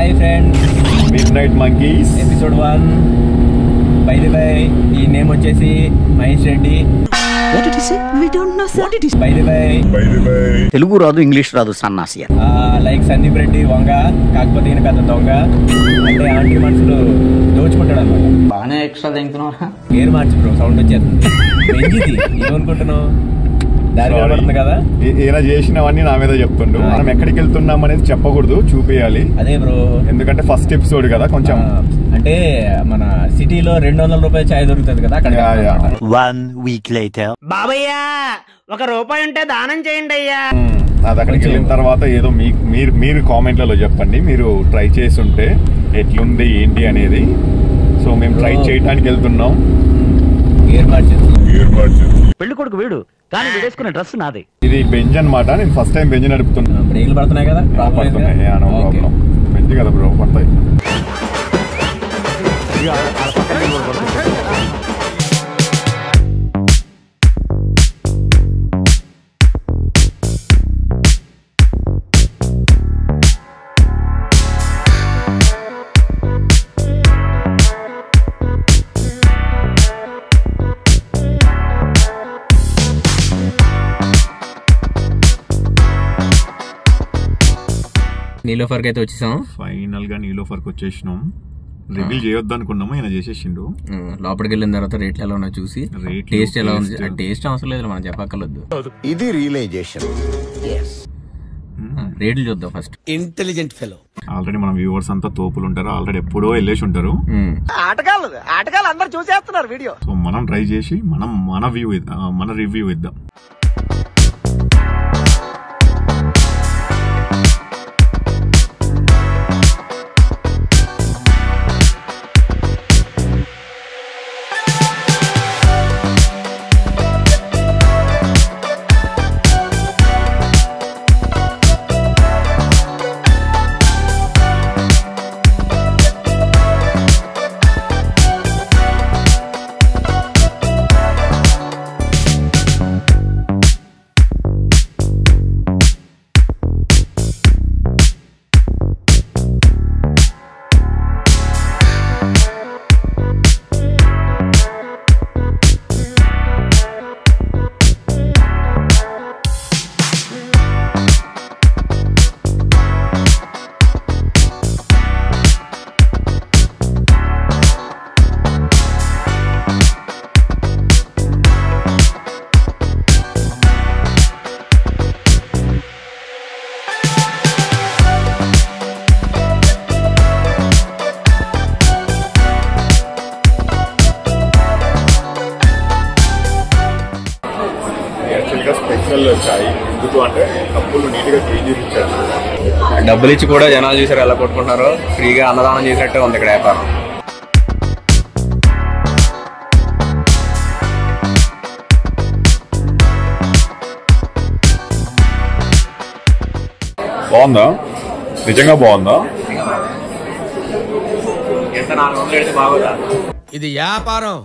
Hi friends, midnight monkeys episode 1. By the way, ఈ name వచ్చేసి Mahesh Reddy. What did he say? We don't know, sir. What did he say? By the way, Telugu రాదు, English రాదు, సన్నాసి. Like Sandeep Reddy Vanga, కాకపోతే ఈయన పెద్ద దొంగ. అంటే ఆంటీ మనుషులు దోచుకుంటాడు అనమాట. బాగానే ఎక్స్ట్రా తింటున్నావా? గేర్ మార్చి బ్రో, సౌండ్ వచ్చేస్తుంది. ఏమనుకుంటున్నావు? దారి కనబడుతుంది కదా. ఈయన చేసినవన్నీ నా మీద చెప్తుండు. మనం ఎక్కడికి వెళ్తున్నాం అనేది చెప్పకూడదు, చూపియాలి. అదే బ్రో, ఎందుకంటే ఫస్ట్ ఎపిసోడ్ కదా, కొంచెం అంటే మన సిటీలో 200 రూపాయల చాయ్ దొరుకుతుంది కదా అక్కడ. 1 week later. బాబయ్యా, ₹1 ఉంటే దానం చేయండి అయ్యా. అది అక్కడికి వెళ్ళిన తర్వాత ఏదో మీరు కామెంట్లలో చెప్పండి, మీరు ట్రై చేసి ఉంటే ఎట్లుంది ఏంటి అనేది. సో మేము ట్రై చేయడానికి వెళ్తున్నాం. గేర్ మార్చి పెళ్లి కొడుకు వీడు, కానీ వీడేసుకునే డ్రెస్ నాది. ఇది బెంజ్ అన్నమాట. నేను ఫస్ట్ టైం బెంజ్ నడుపుతున్నా. బ్రేకులు పడుతున్నాయి కదా, బెంజ్ కదా బ్రో, పడతాయి. నీలోఫర్కి అయితే వచ్చేసాం. ఫైనల్ గా నీలోఫర్కి వచ్చేసినాం. రివీల్ చేయొద్దు అనుకున్నాము, ఆయన చేసేసిండు. లోపలికి వెళ్ళిన తర్వాత రేట్లు ఎలా ఉన్నాయో చూసి, టేస్ట్ ఎలా ఉంది. టేస్ట్ అవసరం లేదు, మనం చెప్పక్కర్లేదు. ఇది రియలైజేషన్. రేట్లు చూద్దాం ఫస్ట్. Intelligent fellow. ఆల్రెడీ మన వ్యూవర్స్ అంతా తోపులు ఉంటారు, ఆల్రెడీ ఎప్పుడో వెళ్ళేసి ఉంటారు. ఆటగాళ్ళు అందరు చూసేస్తున్నారు వీడియో. సో మనం ట్రై చేసి మన రివ్యూ ఇద్దాం. స్పెషల్ చాయ్ ఎందుకు అంటే కప్పులు నీట్ గా క్లీన్ చేసి ఇచ్చారు. డబ్బులు ఇచ్చి కూడా జనాలు చూసారు ఎలా కొట్టుకుంటున్నారో. ఫ్రీగా అన్నదానం చేసినట్టే ఉంది ఇక్కడ వ్యాపారం. బాగుందా? నిజంగా బాగుందా? ఎంత 400 అయితే బాగుందా? ఇది వ్యాపారం.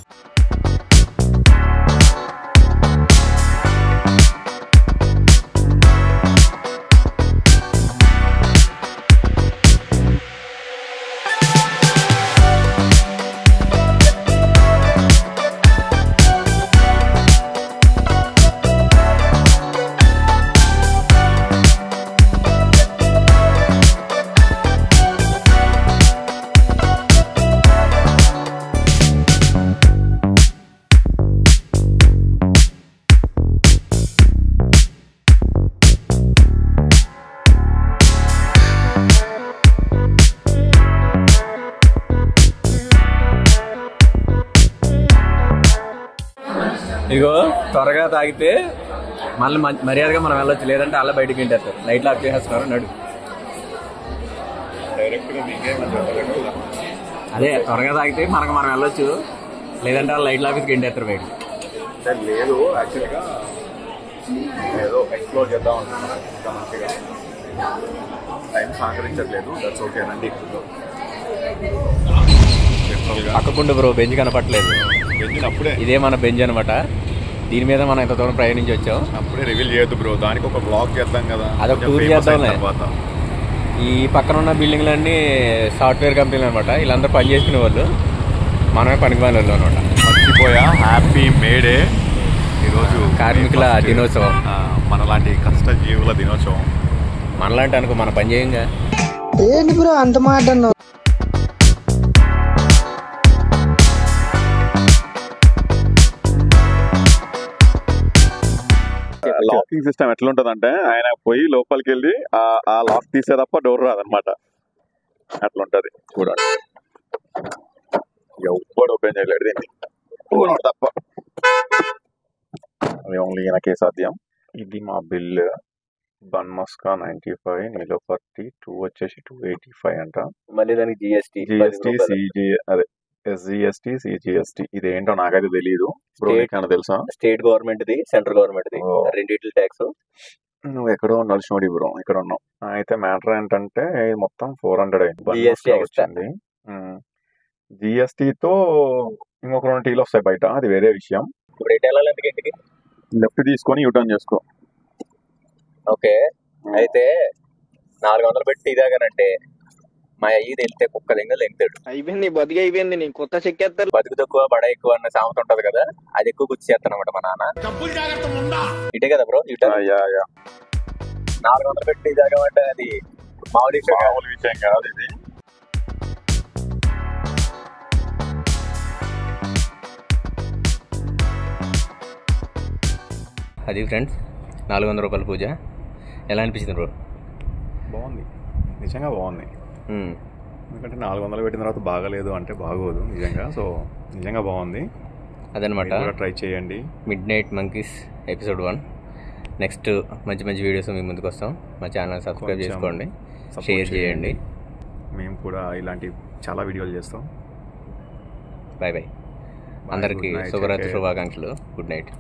ఇగో త్వరగా తాగితే మళ్ళీ మర్యాదగా మనం వెళ్ళొచ్చు, లేదంటే అలా బయటకు ఇంటారు. లైట్లు ఆఫ్ చేసేస్తున్నారు. నడు అదే త్వరగా తాగితే మనం వెళ్ళొచ్చు, లేదంటే వాళ్ళు లైట్లు ఆఫీస్కి ఇంటేస్తారు బయట. లేదు, యాక్చువల్గా ఏదో ఎక్స్ప్లోర్ చేద్దాం అనుకున్నాను. ఇంకా మంచిగా టైం సహకరించట్లేదు. దట్స్ ఓకే నండి. పక్కకుండు బ్రో, బెంచ్ కనపట్లేదు. అప్పుడే ఇదే మన బెంచ్ అనమాట. దీని మీద మనం ఎంత దూరం ప్రయాణించి వచ్చాం. అప్పుడే రివీల్ చేయొద్దు బ్రో, దానికి ఒక బ్లాగ్ చేద్దాం కదా, అదొక టూర్ చేద్దాం. ఈ పక్కన ఉన్న బిల్డింగ్లన్నీ సాఫ్ట్వేర్ కంపెనీలు అనమాట. వీళ్ళందరూ పని చేసుకునే వాళ్ళు, మనమే పనికి పని వాళ్ళు అనమాట. మర్చిపోయా, హ్యాపీ మేడే ఈరోజు కార్మికుల దినోత్సవం. మనలాంటి కష్టజీవుల దినోత్సవం. మనలాంటి అనుకో, మన పని చేయంగా. ఏంటి బ్రో అంత మాట అన్నావు? లాకింగ్ సిస్టమ్ ఎట్లా ఉంటది అంటే, ఆయన పోయి లోపలికి వెళ్ళి ఆ లాక్ తీసే తప్ప డోర్ రాదనమాట. అట్లా ఉంటది చూడండి. ఎవ్వడు ఓపెన్ చేయలేడు దీన్ని తప్ప. అది ఓన్లీ ఈయనకే సాధ్యం. ఇది మా బిల్. బన్ మస్కా 95, నీలోఫర్ టీ 2 వచ్చేసి 285 అంట. మళ్ళీ దానికి జిఎస్టీ, అదే ఎస్జిఎస్టీ, సిజిఎస్టీ. ఇది ఏంటో నాకైతే తెలియదు. తెలుసా? స్టేట్ గవర్నమెంట్ ది, సెంట్రల్ గవర్నమెంట్ ది, రెండిట్ల ట్యాక్స్. నువ్వు ఎక్కడో నడిచినోడి బ్రో, ఇక్కడ ఉన్నావు. అయితే మ్యాటర్ ఏంటంటే మొత్తం 400 వచ్చింది. జిఎస్టీతో ఇంకొక 2 టీలు వస్తాయి బయట, అది వేరే విషయం. ఇప్పుడు ఎటు వెళ్ళాలి ఇంటికి? లెఫ్ట్ తీసుకొని యూటర్న్ చేసుకో. ఓకే, అయితే 400 పెట్టి టీ తాగానంటే మా అయ్యి వెళ్తే కుక్క దింగలు ఎంతాడు. అయిపోయింది బతికి, అయిపోయింది. నీ కొత్త చెక్కేస్తారు. బతుకు తక్కువ బడ ఎక్కువ అన్న సామెత ఉంటది కదా, అది ఎక్కువ గుర్తు చేస్తాను అనమాట మా నాన్న. ఇటే కదా బ్రో, 400 పెట్టి టీ తాగామంటే అది మామూలు విషయం కాదు ఇది. అది ఫ్రెండ్స్ 400 రూపాయల పూజ. ఎలా అనిపించింది బ్రో? బాగుంది, నిజంగా బాగుంది. ఎందుకంటే 400 పెట్టిన తర్వాత బాగలేదు అంటే బాగోదు నిజంగా. సో నిజంగా బాగుంది. అదనమాట. ట్రై చేయండి. Mid night monkeys episode 1. Next మంచి మంచి వీడియోస్ మీ ముందుకు వస్తాం. మా ఛానల్ సబ్స్క్రైబ్ చేసుకోండి, షేర్ చేయండి. మేము కూడా ఇలాంటి చాలా వీడియోలు చేస్తాం. Bye bye. అందరికీ శుభరాత్రి శుభాకాంక్షలు. Good night.